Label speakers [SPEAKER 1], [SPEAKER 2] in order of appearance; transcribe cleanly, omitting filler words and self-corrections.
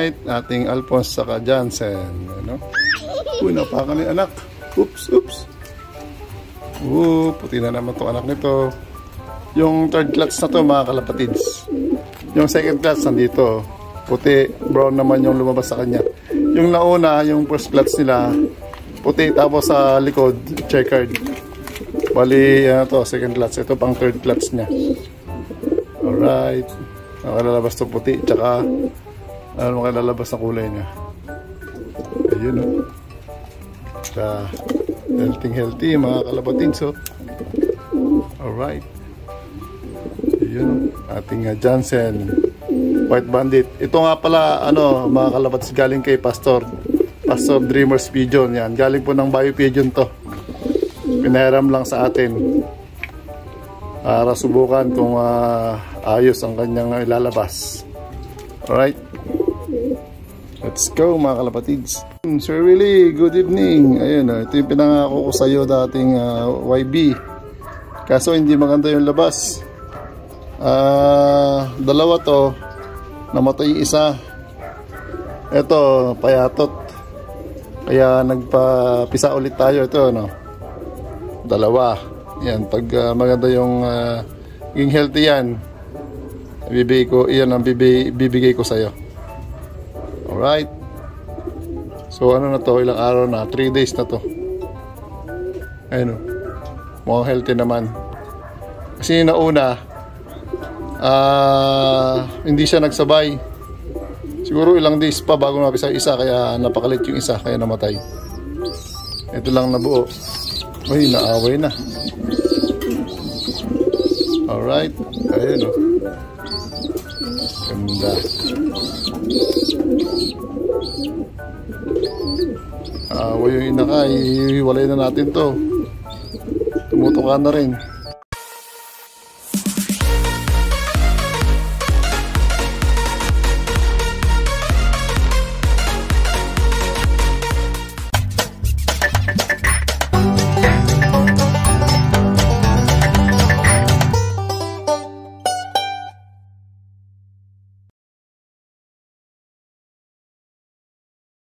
[SPEAKER 1] Alright, ating Alphonse saka Johnson. Ano? Uy, napakan ni anak. Oops. Puti na naman itong anak nito. Yung third clutch na to mga kalapatids. Yung second clutch nandito. Puti, brown naman yung lumabas sa kanya. Yung nauna, yung first clutch nila, puti, tapos sa likod, checkered. Bali, to, second clutch. Ito pang third clutch niya. Alright. Nakalalabas to puti, tsaka makalalabas na kulay niya. Ayun o. Tsaka healthy mga kalapatids. So, alright. Ayun o. Ating Johnson White Bandit. Ito nga pala, mga kalapatids, galing kay Pastor Dreamers Pigeon. Yan. Galing po ng Bio Pigeon to. Pinahiram lang sa atin para subukan kung ayos ang kanyang ilalabas. Alright, let's go mga kalapatids. Sir Willie, good evening. Ayun, ito yung pinangako ko sa iyo dating YB, kaso hindi maganda yung labas. Dalawa to, namatay isa. Ito payatot, kaya nagpapisa ulit tayo. Ito dalawa. Yan, pag maganda yung yung healthy yan, bibigay ko, iyan ang bibigay ko sa iyo. Alright. So na to, ilang araw na, 3 days na to. Ayun, mukhang healthy naman. Kasi nauna, hindi siya nagsabay. Siguro ilang days pa bago mapisa isa, kaya napakalit yung isa, kaya namatay. Ito lang nabuo. Uy, naaway na. Alright, ayun o. Ganda. Away yung inaka, ihiwalay na natin to. Tumutukan na rin.